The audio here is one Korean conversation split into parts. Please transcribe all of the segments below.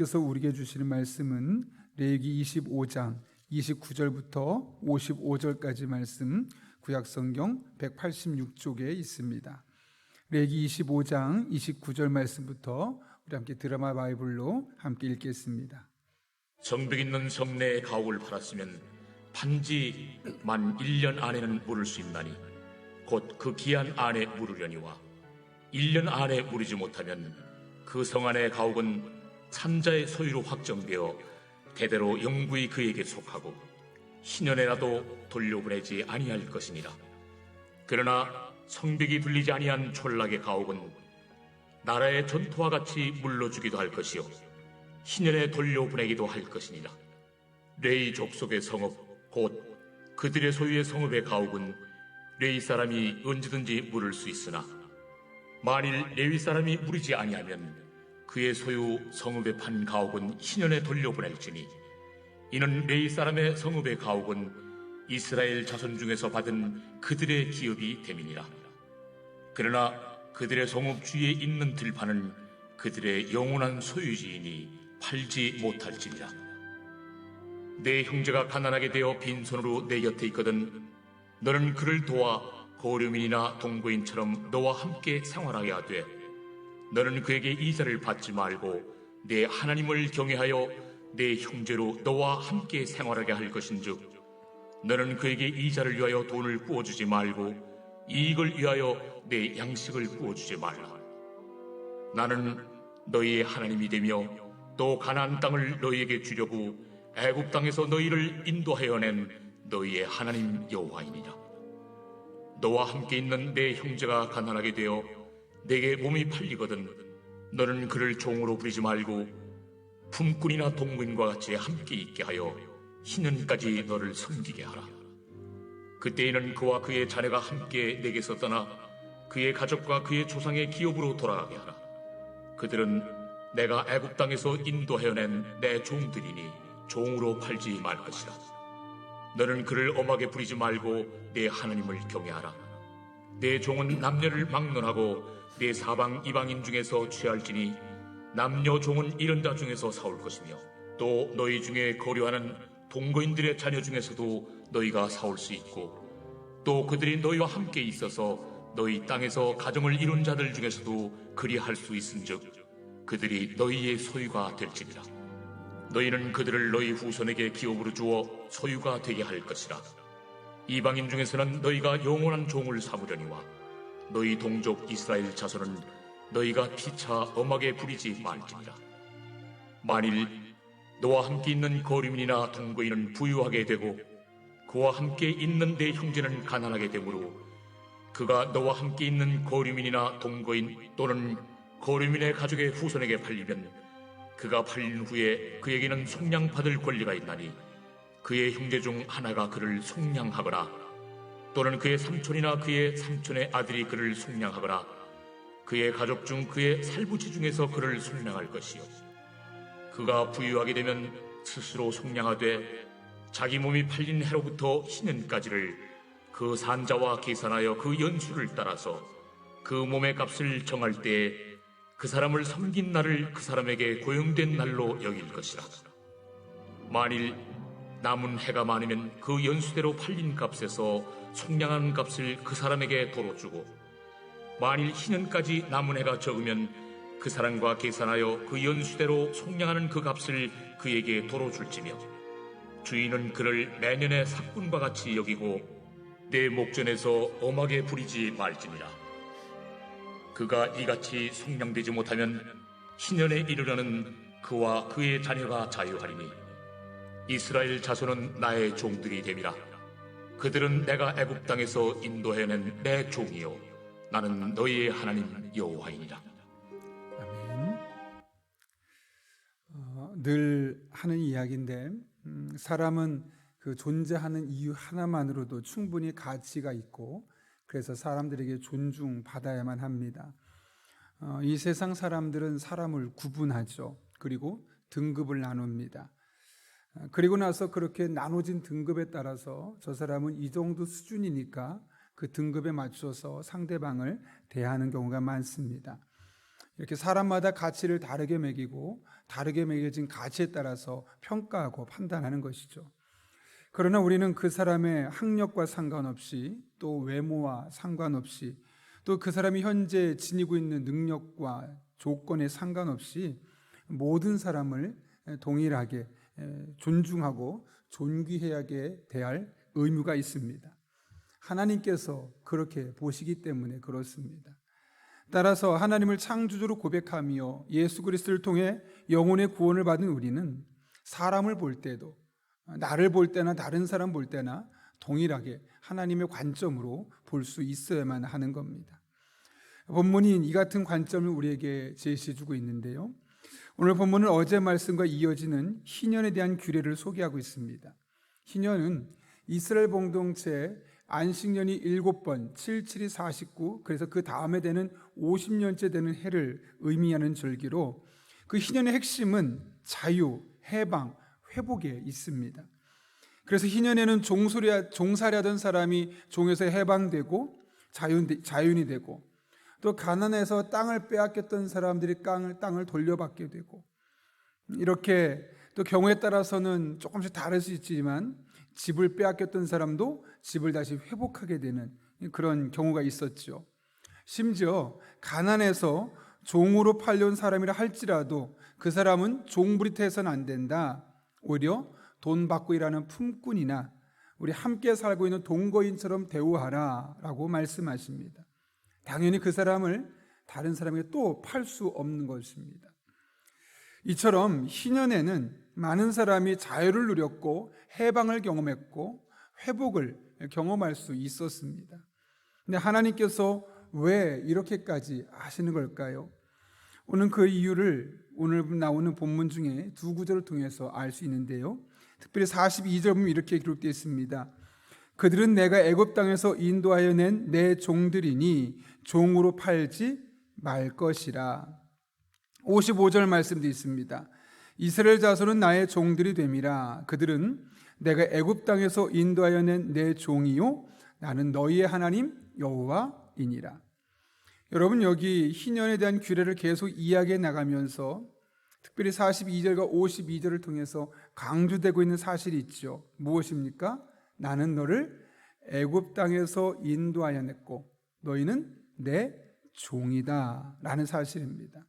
하나님께서 우리에게 주시는 말씀은 레위기 25장 29절부터 55절까지 말씀, 구약성경 186쪽에 있습니다. 레위기 25장 29절 말씀부터 우리 함께 드라마 바이블로 함께 읽겠습니다. 성벽 있는 성내에 가옥을 팔았으면 판지 만 1년 안에는 물을 수 있나니 곧 그 기한 안에 물으려니와 1년 안에 물이지 못하면 그 성 안의 가옥은 산자의 소유로 확정되어 대대로 영구히 그에게 속하고 희년에라도 돌려보내지 아니할 것이니라. 그러나 성벽이 불리지 아니한 촌락의 가옥은 나라의 전토와 같이 물러주기도 할 것이요 희년에 돌려보내기도 할 것이니라. 레위 족속의 성읍 곧 그들의 소유의 성읍의 가옥은 레위 사람이 언제든지 물을 수 있으나 만일 레위 사람이 물이지 아니하면 그의 소유 성읍에 판 가옥은 희년에 돌려보낼지니 이는 레위 사람의 성읍의 가옥은 이스라엘 자손 중에서 받은 그들의 기업이 됨이니라. 그러나 그들의 성읍 주위에 있는 들판은 그들의 영원한 소유지이니 팔지 못할지니라. 내 형제가 가난하게 되어 빈손으로 내 곁에 있거든 너는 그를 도와 고려민이나 동거인처럼 너와 함께 생활하게 하되 너는 그에게 이자를 받지 말고 내 하나님을 경외하여 내 형제로 너와 함께 생활하게 할 것인즉 너는 그에게 이자를 위하여 돈을 부어주지 말고 이익을 위하여 내 양식을 부어주지 말라. 나는 너희의 하나님이 되며 또 가나안 땅을 너희에게 주려고 애굽 땅에서 너희를 인도하여 낸 너희의 하나님 여호와이니라. 너와 함께 있는 내 형제가 가난하게 되어 내게 몸이 팔리거든 너는 그를 종으로 부리지 말고 품꾼이나 동무인과 같이 함께 있게 하여 희년까지 너를 섬기게 하라. 그때에는 그와 그의 자녀가 함께 내게서 떠나 그의 가족과 그의 조상의 기업으로 돌아가게 하라. 그들은 내가 애굽 땅에서 인도하여 낸 내 종들이니 종으로 팔지 말 것이라. 너는 그를 엄하게 부리지 말고 내 하나님을 경외하라. 내 종은 남녀를 막론하고 내 사방 이방인 중에서 취할지니 남녀 종은 이런 자 중에서 사올 것이며 또 너희 중에 거류하는 동거인들의 자녀 중에서도 너희가 사올 수 있고 또 그들이 너희와 함께 있어서 너희 땅에서 가정을 이룬 자들 중에서도 그리할 수 있은즉 그들이 너희의 소유가 될지니라. 너희는 그들을 너희 후손에게 기업으로 주어 소유가 되게 할 것이라. 이방인 중에서는 너희가 영원한 종을 삼으려니와 너희 동족 이스라엘 자손은 너희가 피차 엄하게 부리지 말지니라. 만일 너와 함께 있는 거류민이나 동거인은 부유하게 되고 그와 함께 있는 내 형제는 가난하게 되므로 그가 너와 함께 있는 거류민이나 동거인 또는 거류민의 가족의 후손에게 팔리면 그가 팔린 후에 그에게는 속량받을 권리가 있나니 그의 형제 중 하나가 그를 속량하거나 또는 그의 삼촌이나 그의 삼촌의 아들이 그를 속량하거나 그의 가족 중 그의 살부치 중에서 그를 속량할 것이요 그가 부유하게 되면 스스로 속량하되 자기 몸이 팔린 해로부터 희년까지를 그 산자와 계산하여 그 연수를 따라서 그 몸의 값을 정할 때에 그 사람을 섬긴 날을 그 사람에게 고용된 날로 여길 것이라. 만일 남은 해가 많으면 그 연수대로 팔린 값에서 속량한 값을 그 사람에게 도로 주고 만일 희년까지 남은 해가 적으면 그 사람과 계산하여 그 연수대로 속량하는 그 값을 그에게 도로 줄지며 주인은 그를 매년의 삭군과 같이 여기고 내 목전에서 엄하게 부리지 말지니라. 그가 이같이 속량되지 못하면 희년에 이르려는 그와 그의 자녀가 자유하리니 이스라엘 자손은 나의 종들이 됨이라. 그들은 내가 애굽 땅에서 인도해낸 내 종이요 나는 너희의 하나님 여호와이니라. 아멘. 늘 하는 이야기인데 사람은 그 존재하는 이유 하나만으로도 충분히 가치가 있고 그래서 사람들에게 존중받아야만 합니다. 이 세상 사람들은 사람을 구분하죠. 그리고 등급을 나눕니다. 그리고 나서 그렇게 나눠진 등급에 따라서 저 사람은 이 정도 수준이니까 그 등급에 맞춰서 상대방을 대하는 경우가 많습니다. 이렇게 사람마다 가치를 다르게 매기고 다르게 매겨진 가치에 따라서 평가하고 판단하는 것이죠. 그러나 우리는 그 사람의 학력과 상관없이, 또 외모와 상관없이, 또 그 사람이 현재 지니고 있는 능력과 조건에 상관없이 모든 사람을 동일하게 존중하고 존귀해야 대할 의무가 있습니다. 하나님께서 그렇게 보시기 때문에 그렇습니다. 따라서 하나님을 창조주로 고백하며 예수 그리스도를 통해 영혼의 구원을 받은 우리는 사람을 볼 때도, 나를 볼 때나 다른 사람 볼 때나 동일하게 하나님의 관점으로 볼 수 있어야만 하는 겁니다. 본문이 이 같은 관점을 우리에게 제시해주고 있는데요, 오늘 본문은 어제 말씀과 이어지는 희년에 대한 규례를 소개하고 있습니다. 희년은 이스라엘 공동체 안식년이 7번, 77이 49, 그래서 그 다음에 되는 50년째 되는 해를 의미하는 절기로, 그 희년의 핵심은 자유, 해방, 회복에 있습니다. 그래서 희년에는 종살이하던 사람이 종에서 해방되고 자윤이 되고, 또 가난해서 땅을 빼앗겼던 사람들이 땅을 돌려받게 되고, 이렇게 또 경우에 따라서는 조금씩 다를 수 있지만 집을 빼앗겼던 사람도 집을 다시 회복하게 되는 그런 경우가 있었죠. 심지어 가난해서 종으로 팔려온 사람이라 할지라도 그 사람은 종부리트해서는 안 된다. 오히려 돈 받고 일하는 품꾼이나 우리 함께 살고 있는 동거인처럼 대우하라 라고 말씀하십니다. 당연히 그 사람을 다른 사람에게 또 팔 수 없는 것입니다. 이처럼 희년에는 많은 사람이 자유를 누렸고 해방을 경험했고 회복을 경험할 수 있었습니다. 근데 하나님께서 왜 이렇게까지 하시는 걸까요? 오늘 그 이유를 오늘 나오는 본문 중에 두 구절을 통해서 알 수 있는데요, 특별히 42절 보면 이렇게 기록되어 있습니다. 그들은 내가 애굽 땅에서 인도하여 낸 내 종들이니 종으로 팔지 말 것이라. 55절 말씀도 있습니다. 이스라엘 자손은 나의 종들이 됨이라. 그들은 내가 애굽 땅에서 인도하여 낸 내 종이요 나는 너희의 하나님 여호와이니라. 여러분, 여기 희년에 대한 규례를 계속 이야기해 나가면서 특별히 42절과 52절을 통해서 강조되고 있는 사실이 있죠. 무엇입니까? 나는 너를 애굽 땅에서 인도하여 냈고 너희는 내 종이다 라는 사실입니다.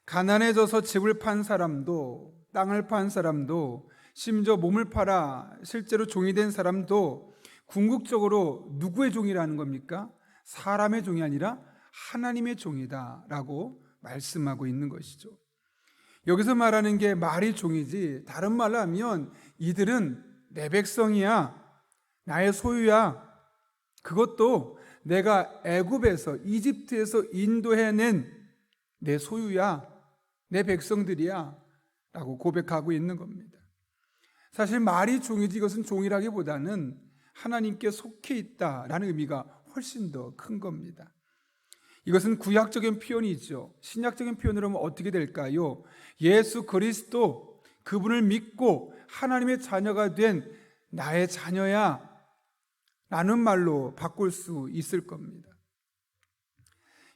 가난해져서 집을 판 사람도, 땅을 판 사람도, 심지어 몸을 팔아 실제로 종이 된 사람도 궁극적으로 누구의 종이라는 겁니까? 사람의 종이 아니라 하나님의 종이다 라고 말씀하고 있는 것이죠. 여기서 말하는 게 말이 종이지, 다른 말로 하면 이들은 내 백성이야, 나의 소유야, 그것도 내가 애굽에서, 이집트에서 인도해낸 내 소유야, 내 백성들이야 라고 고백하고 있는 겁니다. 사실 말이 종이지 이것은 종이라기보다는 하나님께 속해 있다라는 의미가 훨씬 더 큰 겁니다. 이것은 구약적인 표현이죠. 신약적인 표현으로 하면 어떻게 될까요? 예수 그리스도, 그분을 믿고 하나님의 자녀가 된 나의 자녀야 라는 말로 바꿀 수 있을 겁니다.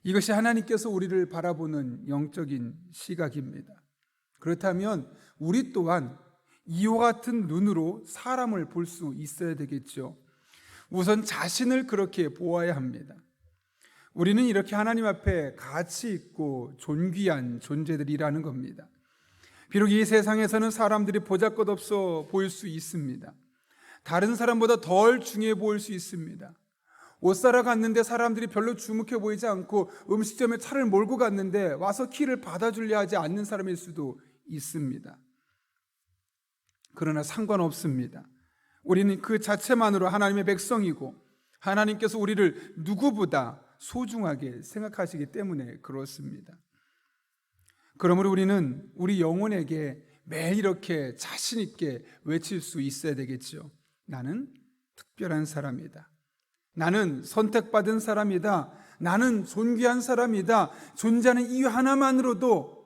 이것이 하나님께서 우리를 바라보는 영적인 시각입니다. 그렇다면 우리 또한 이와 같은 눈으로 사람을 볼 수 있어야 되겠죠. 우선 자신을 그렇게 보아야 합니다. 우리는 이렇게 하나님 앞에 가치 있고 존귀한 존재들이라는 겁니다. 비록 이 세상에서는 사람들이 보잘것없어 보일 수 있습니다. 다른 사람보다 덜 중요해 보일 수 있습니다. 옷 사러 갔는데 사람들이 별로 주목해 보이지 않고 음식점에 차를 몰고 갔는데 와서 키를 받아주려 하지 않는 사람일 수도 있습니다. 그러나 상관없습니다. 우리는 그 자체만으로 하나님의 백성이고 하나님께서 우리를 누구보다 소중하게 생각하시기 때문에 그렇습니다. 그러므로 우리는 우리 영혼에게 매일 이렇게 자신 있게 외칠 수 있어야 되겠죠. 나는 특별한 사람이다. 나는 선택받은 사람이다. 나는 존귀한 사람이다. 존재하는 이유 하나만으로도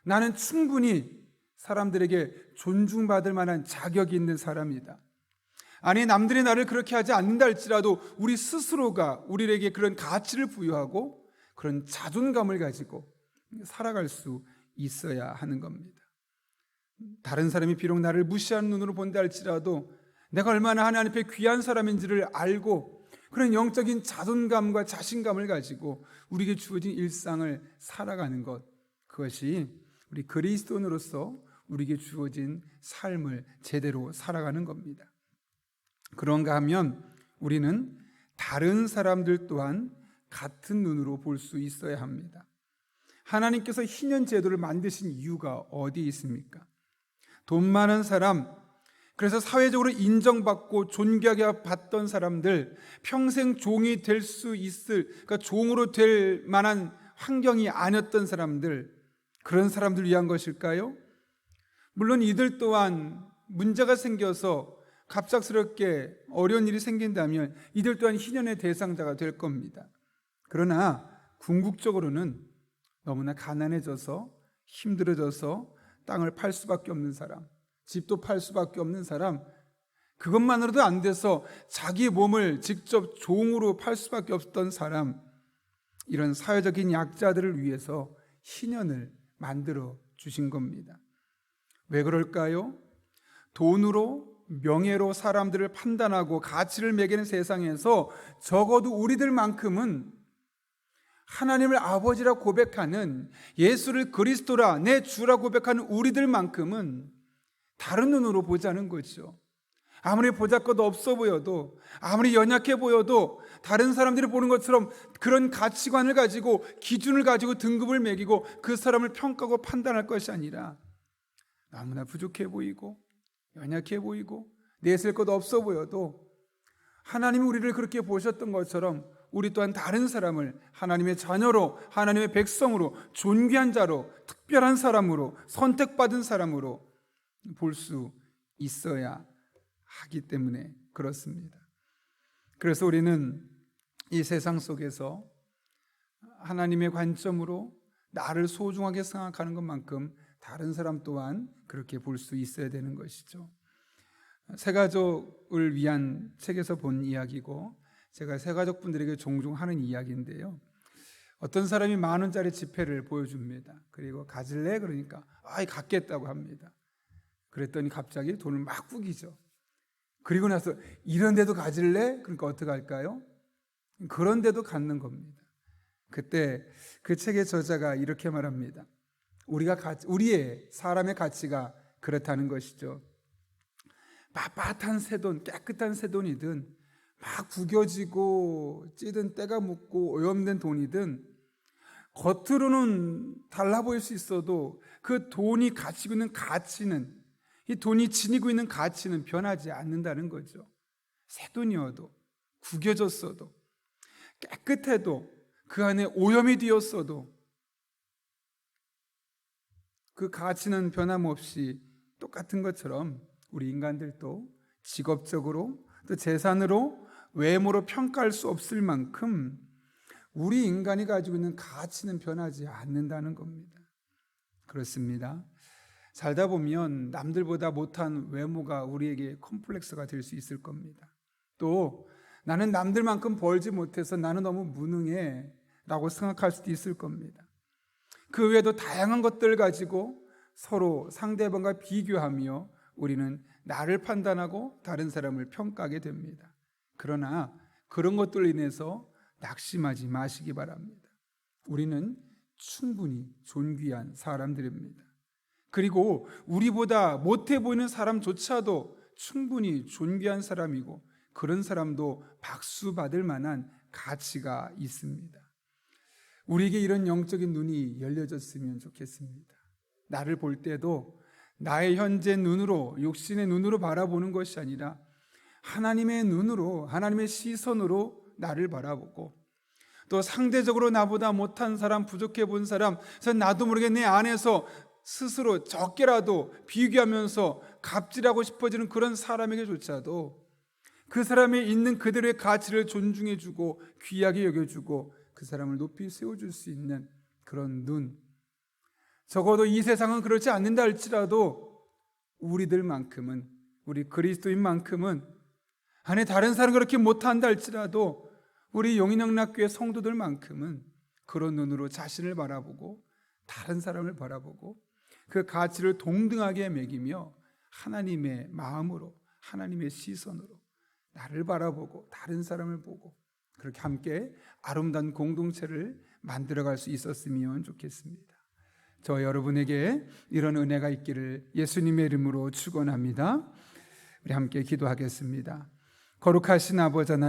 나는 충분히 사람들에게 존중받을 만한 자격이 있는 사람이다. 아니, 남들이 나를 그렇게 하지 않는다 할지라도 우리 스스로가 우리에게 그런 가치를 부여하고 그런 자존감을 가지고 살아갈 수 있어야 하는 겁니다. 다른 사람이 비록 나를 무시하는 눈으로 본다 할지라도 내가 얼마나 하나님 앞에 귀한 사람인지를 알고 그런 영적인 자존감과 자신감을 가지고 우리에게 주어진 일상을 살아가는 것, 그것이 우리 그리스도인으로서 우리에게 주어진 삶을 제대로 살아가는 겁니다. 그런가 하면 우리는 다른 사람들 또한 같은 눈으로 볼 수 있어야 합니다. 하나님께서 희년 제도를 만드신 이유가 어디 있습니까? 돈 많은 사람, 그래서 사회적으로 인정받고 존경하게 받던 사람들, 평생 종이 될 수 있을, 그러니까 종으로 될 만한 환경이 아니었던 사람들, 그런 사람들 위한 것일까요? 물론 이들 또한 문제가 생겨서 갑작스럽게 어려운 일이 생긴다면 이들 또한 희년의 대상자가 될 겁니다. 그러나 궁극적으로는 너무나 가난해져서 힘들어져서 땅을 팔 수밖에 없는 사람, 집도 팔 수밖에 없는 사람, 그것만으로도 안 돼서 자기 몸을 직접 종으로 팔 수밖에 없던 사람, 이런 사회적인 약자들을 위해서 희년을 만들어 주신 겁니다. 왜 그럴까요? 돈으로, 명예로 사람들을 판단하고 가치를 매기는 세상에서 적어도 우리들만큼은 하나님을 아버지라 고백하는, 예수를 그리스도라 내 주라 고백하는 우리들만큼은 다른 눈으로 보자는 거죠. 아무리 보잘것 없어 보여도, 아무리 연약해 보여도 다른 사람들이 보는 것처럼 그런 가치관을 가지고, 기준을 가지고 등급을 매기고 그 사람을 평가하고 판단할 것이 아니라, 너무나 부족해 보이고 연약해 보이고 내세울 것 없어 보여도 하나님이 우리를 그렇게 보셨던 것처럼 우리 또한 다른 사람을 하나님의 자녀로, 하나님의 백성으로, 존귀한 자로, 특별한 사람으로, 선택받은 사람으로 볼 수 있어야 하기 때문에 그렇습니다. 그래서 우리는 이 세상 속에서 하나님의 관점으로 나를 소중하게 생각하는 것만큼 다른 사람 또한 그렇게 볼 수 있어야 되는 것이죠. 새가족을 위한 책에서 본 이야기고, 제가 새가족 분들에게 종종 하는 이야기인데요, 어떤 사람이 10,000원짜리 지폐를 보여줍니다. 그리고 가질래? 그러니까 갖겠다고 합니다. 그랬더니 갑자기 돈을 막 구기죠. 그리고 나서 이런 데도 가질래? 그러니까 어떻게 할까요? 그런 데도 갖는 겁니다. 그때 그 책의 저자가 이렇게 말합니다. 우리의 사람의 가치가 그렇다는 것이죠. 빳빳한 새돈, 깨끗한 새돈이든 막 구겨지고 찌든 때가 묻고 오염된 돈이든 겉으로는 달라 보일 수 있어도 그 돈이 가지고 있는 가치는, 이 돈이 지니고 있는 가치는 변하지 않는다는 거죠. 새돈이어도, 구겨졌어도, 깨끗해도, 그 안에 오염이 되었어도 그 가치는 변함없이 똑같은 것처럼 우리 인간들도 직업적으로, 또 재산으로, 외모로 평가할 수 없을 만큼 우리 인간이 가지고 있는 가치는 변하지 않는다는 겁니다. 그렇습니다. 살다 보면 남들보다 못한 외모가 우리에게 컴플렉스가 될 수 있을 겁니다. 또 나는 남들만큼 벌지 못해서 나는 너무 무능해 라고 생각할 수도 있을 겁니다. 그 외에도 다양한 것들을 가지고 서로 상대방과 비교하며 우리는 나를 판단하고 다른 사람을 평가하게 됩니다. 그러나 그런 것들로 인해서 낙심하지 마시기 바랍니다. 우리는 충분히 존귀한 사람들입니다. 그리고 우리보다 못해 보이는 사람조차도 충분히 존귀한 사람이고, 그런 사람도 박수 받을 만한 가치가 있습니다. 우리에게 이런 영적인 눈이 열려졌으면 좋겠습니다. 나를 볼 때도 나의 현재 눈으로, 육신의 눈으로 바라보는 것이 아니라 하나님의 눈으로, 하나님의 시선으로 나를 바라보고, 또 상대적으로 나보다 못한 사람, 부족해 본 사람, 그래서 나도 모르게 내 안에서 스스로 적게라도 비교하면서 갑질하고 싶어지는 그런 사람에게조차도 그 사람이 있는 그들의 가치를 존중해주고 귀하게 여겨주고 그 사람을 높이 세워줄 수 있는 그런 눈, 적어도 이 세상은 그렇지 않는다 할지라도 우리들만큼은, 우리 그리스도인만큼은, 아니 다른 사람 그렇게 못한다 할지라도 우리 용인영락교회 성도들만큼은 그런 눈으로 자신을 바라보고 다른 사람을 바라보고 그 가치를 동등하게 매기며 하나님의 마음으로, 하나님의 시선으로 나를 바라보고 다른 사람을 보고 그렇게 함께 아름다운 공동체를 만들어갈 수 있었으면 좋겠습니다. 저 여러분에게 이런 은혜가 있기를 예수님의 이름으로 축원합니다. 우리 함께 기도하겠습니다. 거룩하신 아버지 하나님,